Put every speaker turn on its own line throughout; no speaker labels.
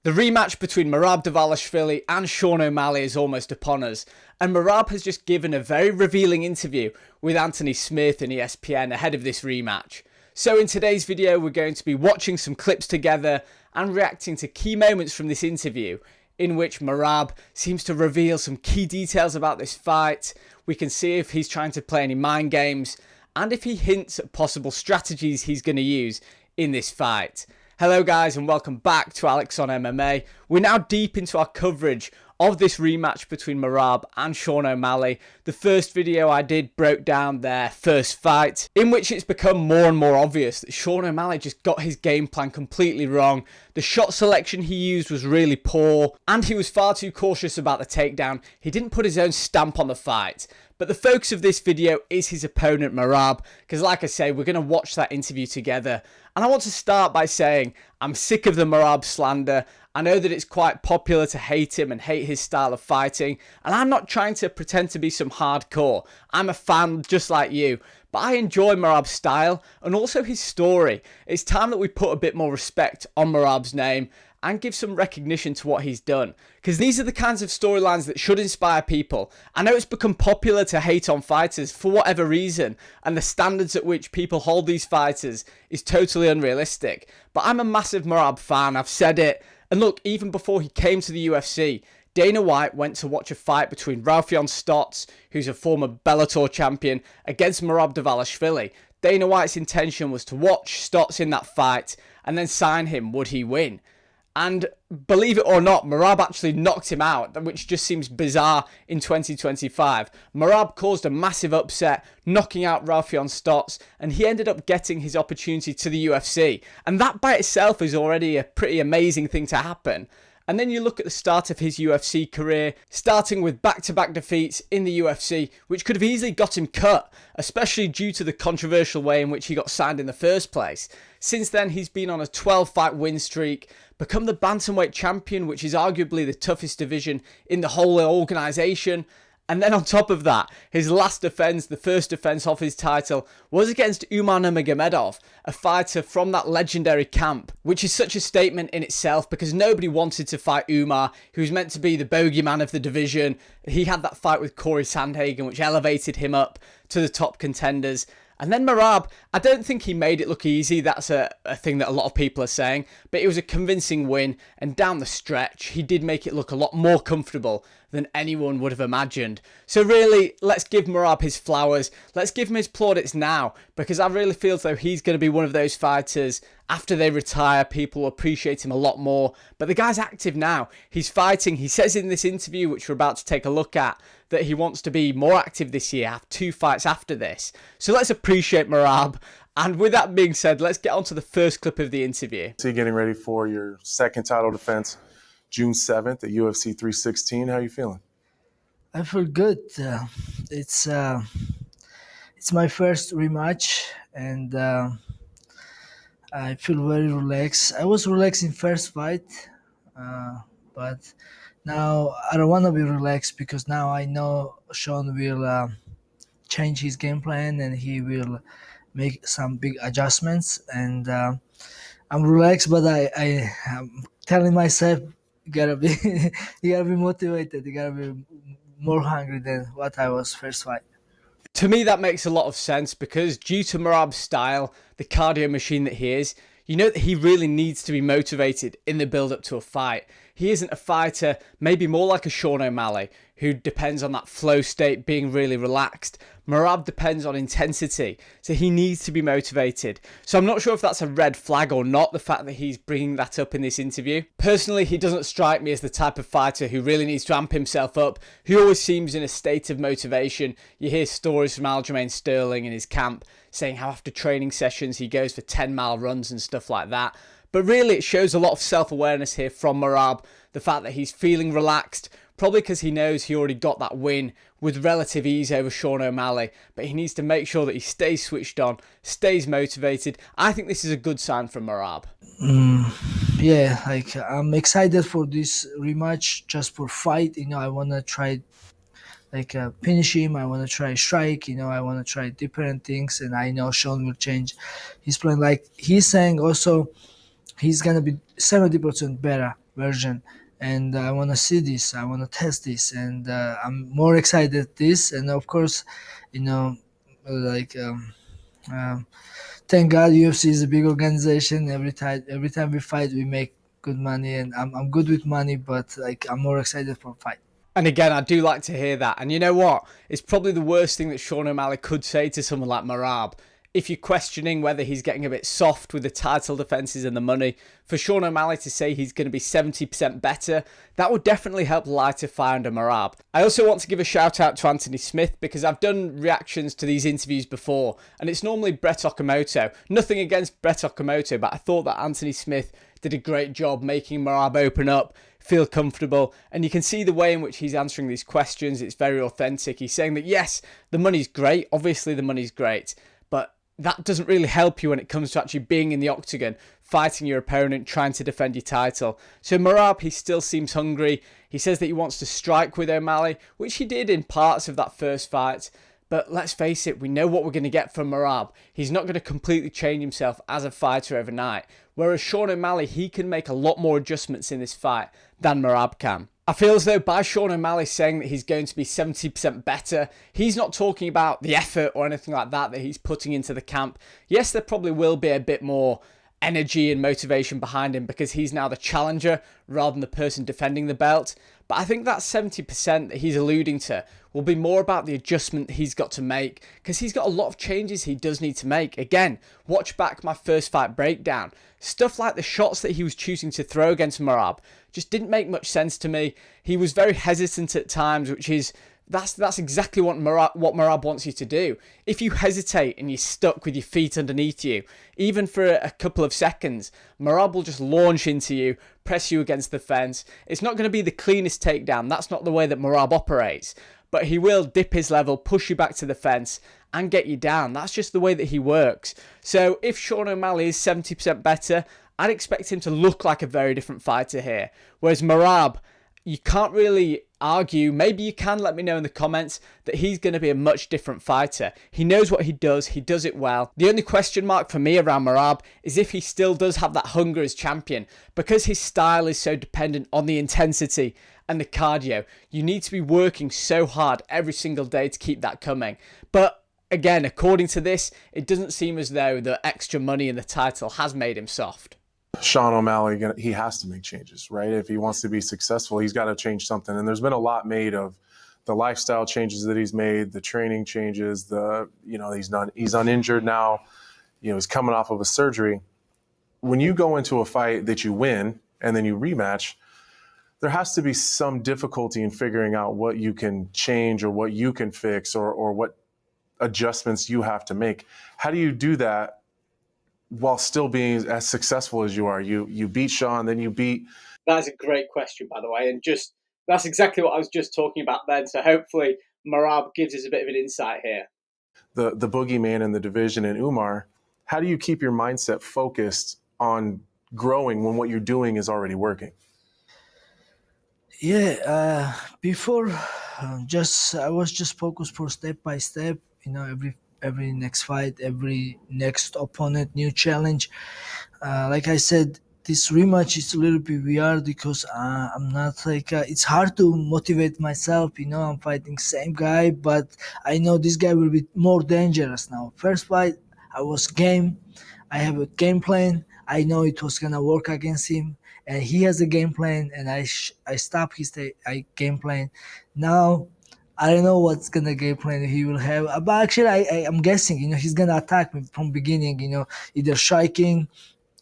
The rematch between Merab Dvalishvili and Sean O'Malley is almost upon us, and Merab has just given a very revealing interview with Anthony Smith and ESPN ahead of this rematch. So in today's video we're going to be watching some clips together and reacting to key moments from this interview in which Merab seems to reveal some key details about this fight. We can see if he's trying to play any mind games and if he hints at possible strategies he's going to use in this fight. Hello guys and welcome back to Alex on MMA. We're now deep into our coverage of this rematch between Merab and Sean O'Malley. The first video I did broke down their first fight, in which it's become more and more obvious that Sean O'Malley just got his game plan completely wrong. The shot selection he used was really poor, and he was far too cautious about the takedown. He didn't put his own stamp on the fight. But the focus of this video is his opponent Merab, because like I say, we're going to watch that interview together. And I want to start by saying I'm sick of the Merab slander. I know that it's quite popular to hate him and hate his style of fighting, and I'm not trying to pretend to be some hardcore. I'm a fan just like you, but I enjoy Merab's style and also his story. It's time that we put a bit more respect on Merab's name and give some recognition to what he's done, because these are the kinds of storylines that should inspire people. I know it's become popular to hate on fighters for whatever reason, and the standards at which people hold these fighters is totally unrealistic, but I'm a massive Merab fan, I've said it. And look, even before he came to the UFC, Dana White went to watch a fight between Raufeon Stots, who's a former Bellator champion, against Merab Dvalishvili. Dana White's intention was to watch Stots in that fight and then sign him would he win. And believe it or not, Merab actually knocked him out, which just seems bizarre in 2025. Merab caused a massive upset, knocking out Raufeon Stots, and he ended up getting his opportunity to the UFC. And that by itself is already a pretty amazing thing to happen. And then you look at the start of his UFC career, starting with back-to-back defeats in the UFC, which could have easily got him cut, especially due to the controversial way in which he got signed in the first place. Since then, he's been on a 12-fight win streak, become the bantamweight champion, which is arguably the toughest division in the whole organisation. And then on top of that, his last defence, the first defence of his title, was against Umar Nurmagomedov, a fighter from that legendary camp, which is such a statement in itself because nobody wanted to fight Umar, who's meant to be the bogeyman of the division. He had that fight with Corey Sandhagen, which elevated him up to the top contenders. And then Merab, I don't think he made it look easy. That's a thing that a lot of people are saying. But it was a convincing win. And down the stretch, he did make it look a lot more comfortable than anyone would have imagined. So really, let's give Merab his flowers. Let's give him his plaudits now. Because I really feel as though he's going to be one of those fighters. After they retire, people will appreciate him a lot more. But the guy's active now. He's fighting. He says in this interview, which we're about to take a look at, that he wants to be more active this year, have 2 fights after this. So let's appreciate Merab. And with that being said, let's get on to the first clip of the interview.
So you're getting ready for your second title defense, June 7th at UFC 316. How are you feeling?
I feel good. It's my first rematch, and I feel very relaxed. I was relaxed in first fight, but now I don't want to be relaxed because now I know Sean will change his game plan and he will make some big adjustments. And I'm relaxed, but I'm telling myself, you gotta be, you gotta be motivated. You gotta be more hungry than what I was first fight.
To me, that makes a lot of sense because due to Merab's style, the cardio machine that he is, you know that he really needs to be motivated in the build-up to a fight. He isn't a fighter, maybe more like a Sean O'Malley, who depends on that flow state being really relaxed. Merab depends on intensity, so he needs to be motivated. So I'm not sure if that's a red flag or not, the fact that he's bringing that up in this interview. Personally, he doesn't strike me as the type of fighter who really needs to amp himself up, who always seems in a state of motivation. You hear stories from Aljamain Sterling in his camp saying how after training sessions he goes for 10-mile runs and stuff like that. But really, it shows a lot of self-awareness here from Merab, the fact that he's feeling relaxed, probably because he knows he already got that win with relative ease over Sean O'Malley, but he needs to make sure that he stays switched on, stays motivated. I think this is a good sign from Merab.
Yeah, like I'm excited for this rematch, just for fight. I want to try finish him. I want to try strike. I want to try different things, and I know Sean will change his plan. Like he's saying also, he's gonna be 70% better version. And I want to see this. I want to test this, and I'm more excited at this. And of course, you know, like um, thank God UFC is a big organization. Every time we fight, we make good money, and I'm good with money. But like I'm more excited for fight.
And again, I do like to hear that. And you know what? It's probably the worst thing that Sean O'Malley could say to someone like Merab. If you're questioning whether he's getting a bit soft with the title defences and the money, for Sean O'Malley to say he's going to be 70% better, that would definitely help light a fire under Merab. I also want to give a shout out to Anthony Smith, because I've done reactions to these interviews before, and it's normally Brett Okamoto. Nothing against Brett Okamoto, but I thought that Anthony Smith did a great job making Merab open up, feel comfortable, and you can see the way in which he's answering these questions. It's very authentic. He's saying that yes, the money's great, obviously the money's great, but that doesn't really help you when it comes to actually being in the octagon, fighting your opponent, trying to defend your title. So Merab, he still seems hungry. He says that he wants to strike with O'Malley, which he did in parts of that first fight. But let's face it, we know what we're going to get from Merab. He's not going to completely change himself as a fighter overnight. Whereas Sean O'Malley, he can make a lot more adjustments in this fight than Merab can. I feel as though by Sean O'Malley saying that he's going to be 70% better, he's not talking about the effort or anything like that he's putting into the camp. Yes, there probably will be a bit more energy and motivation behind him because he's now the challenger rather than the person defending the belt. But I think that 70% that he's alluding to will be more about the adjustment he's got to make, because he's got a lot of changes he does need to make. Again, watch back my first fight breakdown. Stuff like the shots that he was choosing to throw against Merab just didn't make much sense to me. He was very hesitant at times, which is that's exactly what Merab wants you to do. If you hesitate and you're stuck with your feet underneath you, even for a couple of seconds, Merab will just launch into you, press you against the fence. It's not going to be the cleanest takedown. That's not the way that Merab operates. But he will dip his level, push you back to the fence, and get you down. That's just the way that he works. So if Sean O'Malley is 70% better, I'd expect him to look like a very different fighter here. Whereas Merab, you can't really argue, maybe you can, let me know in the comments, that he's going to be a much different fighter. He knows what he does it well. The only question mark for me around Merab is if he still does have that hunger as champion, because his style is so dependent on the intensity and the cardio. You need to be working so hard every single day to keep that coming. But again, according to this, it doesn't seem as though the extra money in the title has made him soft.
Sean O'Malley, he has to make changes, right? If he wants to be successful, he's got to change something. And there's been a lot made of the lifestyle changes that he's made, the training changes, he's uninjured now, he's coming off of a surgery. When you go into a fight that you win and then you rematch, there has to be some difficulty in figuring out what you can change or what you can fix or what adjustments you have to make. How do you do that while still being as successful as you are? You beat Sean, then you beat...
That's a great question, by the way, and just that's exactly what I was just talking about then. So hopefully Merab gives us a bit of an insight here.
The boogeyman in the division in Umar. How do you keep your mindset focused on growing when what you're doing is already working?
Yeah, before I was just focused for step by step. Every next fight, every next opponent, new challenge. Like I said, this rematch is a little bit weird because I'm not like it's hard to motivate myself. I'm fighting same guy, but I know this guy will be more dangerous now. First fight, I was game. I have a game plan. I know it was gonna work against him, and he has a game plan, and I stop his game plan. Now I don't know what's gonna game plan he will have, but actually I'm guessing. He's gonna attack me from beginning. Either striking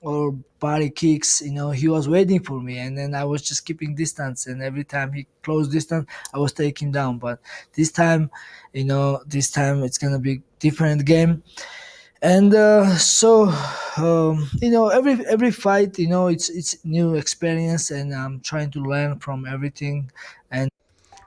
or body kicks. He was waiting for me, and then I was just keeping distance. And every time he closed distance, I was taking down. But this time, it's gonna be different game. And every fight, it's new experience, and I'm trying to learn from everything. And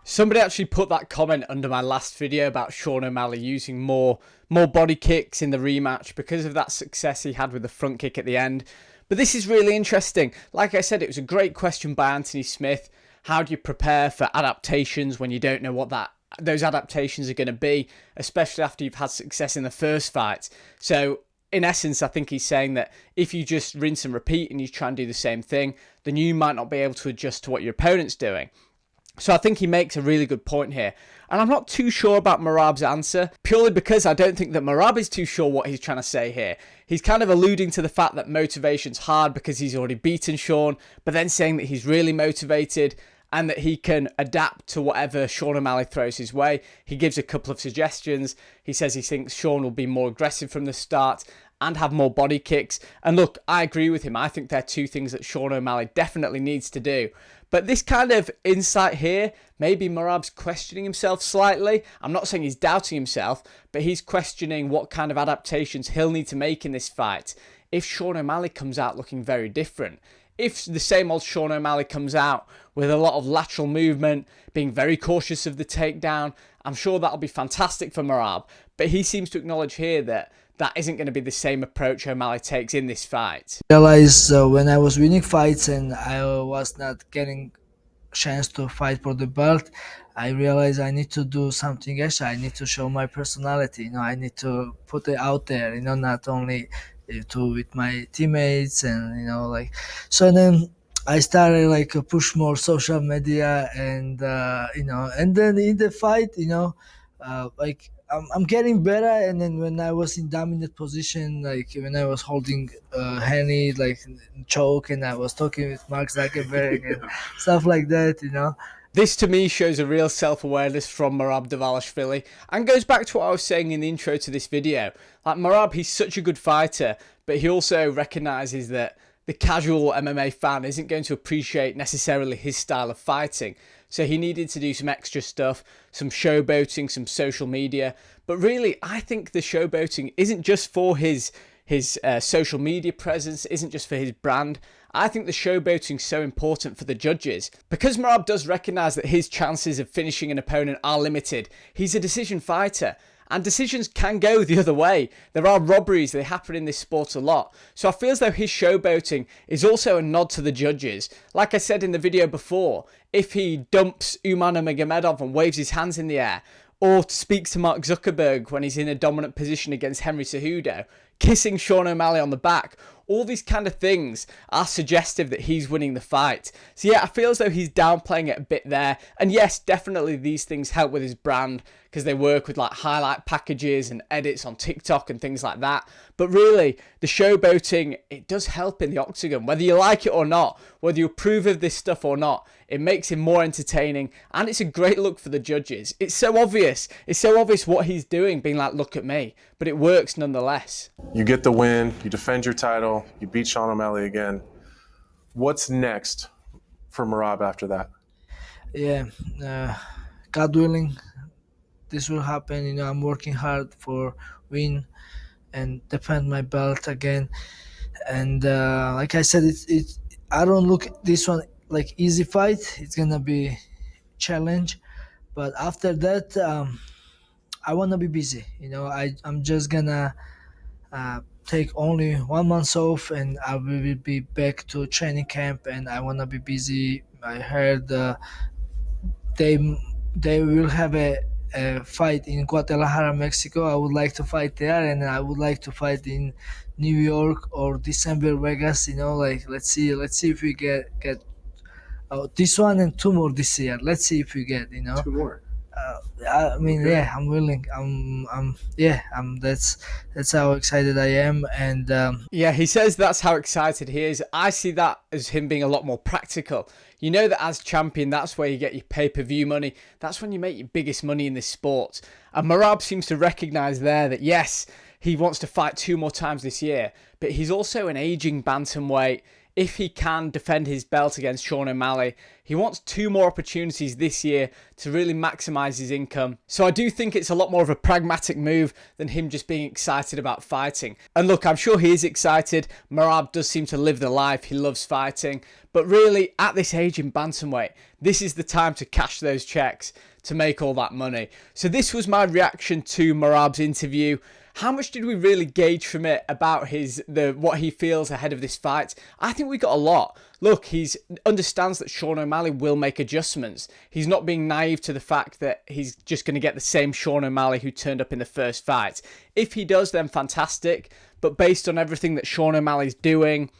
somebody actually put that comment under my last video about Sean O'Malley using more body kicks in the rematch because of that success he had with the front kick at the end. But this is really interesting. Like I said, it was a great question by Anthony Smith. How do you prepare for adaptations when you don't know what those adaptations are going to be, especially after you've had success in the first fight? So in essence, I think he's saying that if you just rinse and repeat and you try and do the same thing, then you might not be able to adjust to what your opponent's doing. So I think he makes a really good point here. And I'm not too sure about Merab's answer, purely because I don't think that Merab is too sure what he's trying to say here. He's kind of alluding to the fact that motivation's hard because he's already beaten Sean, but then saying that he's really motivated and that he can adapt to whatever Sean O'Malley throws his way. He gives a couple of suggestions. He says he thinks Sean will be more aggressive from the start and have more body kicks. And look, I agree with him. I think they're two things that Sean O'Malley definitely needs to do. But this kind of insight here, maybe Merab's questioning himself slightly. I'm not saying he's doubting himself, but he's questioning what kind of adaptations he'll need to make in this fight if Sean O'Malley comes out looking very different. If the same old Sean O'Malley comes out with a lot of lateral movement, being very cautious of the takedown, I'm sure that'll be fantastic for Merab. But he seems to acknowledge here that that isn't going to be the same approach O'Malley takes in this fight.
I realized when I was winning fights and I was not getting chance to fight for the belt, I realized I need to do something extra. I need to show my personality. I need to put it out there. Not only to with my teammates and like. So then I started like push more social media and and then in the fight, like I'm getting better. And then when I was in dominant position, like when I was holding Henny like choke, and I was talking with Mark Zuckerberg and stuff like that.
This to me shows a real self-awareness from Merab Dvalishvili and goes back to what I was saying in the intro to this video. Like Merab, he's such a good fighter, but he also recognises that the casual MMA fan isn't going to appreciate necessarily his style of fighting. So he needed to do some extra stuff, some showboating, some social media. But really, I think the showboating isn't just for his social media presence, isn't just for his brand. I think the showboating's so important for the judges. Because Merab does recognise that his chances of finishing an opponent are limited, he's a decision fighter. And decisions can go the other way. There are robberies, they happen in this sport a lot. So I feel as though his showboating is also a nod to the judges. Like I said in the video before, if he dumps Umar Nurmagomedov and waves his hands in the air, or speaks to Mark Zuckerberg when he's in a dominant position against Henry Cejudo, kissing Sean O'Malley on the back, all these kind of things are suggestive that he's winning the fight. So yeah, I feel as though he's downplaying it a bit there. And yes, definitely these things help with his brand because they work with like highlight packages and edits on TikTok and things like that. But really, the showboating, it does help in the octagon. Whether you like it or not, whether you approve of this stuff or not, it makes him more entertaining and it's a great look for the judges. It's so obvious. It's so obvious what he's doing, being like, look at me. But it works nonetheless.
You get the win, you defend your title, you beat Sean O'Malley again. What's next for Merab after that?
Yeah, God willing, this will happen. I'm working hard for win and defend my belt again. And like I said, it's I don't look at this one like easy fight. It's gonna be challenge, but after that, I wanna be busy. I'm just gonna take only 1 month off, and I will be back to training camp, and I wanna be busy. I heard they they will have a fight in Guadalajara, Mexico. I would like to fight there, and I would like to fight in New York or December Vegas. Like let's see if we get this one and two more this year. Let's see if we get.
Two more.
I mean,
Okay.
yeah, I'm willing. That's how excited I am, and
Yeah, he says that's how excited he is. I see that as him being a lot more practical. You know that as champion, that's where you get your pay-per-view money. That's when you make your biggest money in this sport. And Merab seems to recognise there that yes, he wants to fight 2 more times this year, but he's also an ageing bantamweight. If he can defend his belt against Sean O'Malley, he wants 2 more opportunities this year to really maximise his income. So I do think it's a lot more of a pragmatic move than him just being excited about fighting. And look, I'm sure he is excited. Merab does seem to live the life. He loves fighting. But really, at this age in bantamweight, this is the time to cash those checks to make all that money. So this was my reaction to Merab's interview. How much did we really gauge from it about what he feels ahead of this fight? I think we got a lot. Look, he understands that Sean O'Malley will make adjustments. He's not being naive to the fact that he's just going to get the same Sean O'Malley who turned up in the first fight. If he does, then fantastic. but based on everything that Sean O'Malley's doing,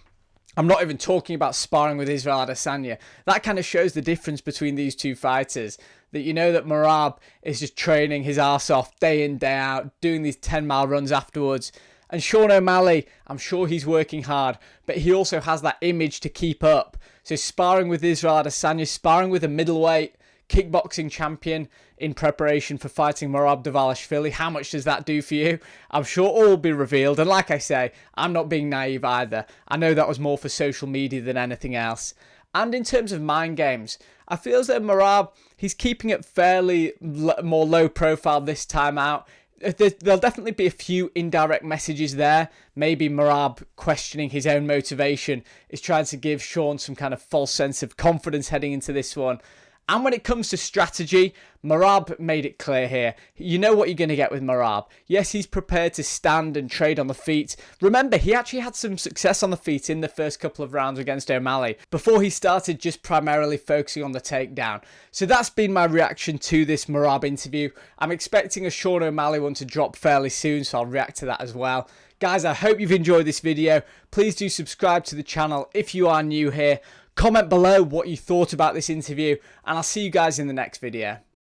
I'm not even talking about sparring with Israel Adesanya. That kind of shows the difference between these two fighters. That you know that Merab is just training his arse off day in, day out, doing these 10-mile runs afterwards. And Sean O'Malley, I'm sure he's working hard, but he also has that image to keep up. So sparring with Israel Adesanya, sparring with a middleweight kickboxing champion in preparation for fighting Merab Dvalishvili. How much does that do for you? I'm sure all will be revealed. And like I say, I'm not being naive either. I know that was more for social media than anything else. And in terms of mind games, I feel as though Merab, he's keeping it fairly more low profile this time out. There'll definitely be a few indirect messages there. Maybe Merab questioning his own motivation is trying to give Sean some kind of false sense of confidence heading into this one. And when it comes to strategy, Merab made it clear here. You know what you're going to get with Merab. Yes, he's prepared to stand and trade on the feet. Remember, he actually had some success on the feet in the first couple of rounds against O'Malley before he started just primarily focusing on the takedown. So that's been my reaction to this Merab interview. I'm expecting a Sean O'Malley one to drop fairly soon, so I'll react to that as well. Guys, I hope you've enjoyed this video. Please do subscribe to the channel if you are new here. Comment below what you thought about this interview, and I'll see you guys in the next video.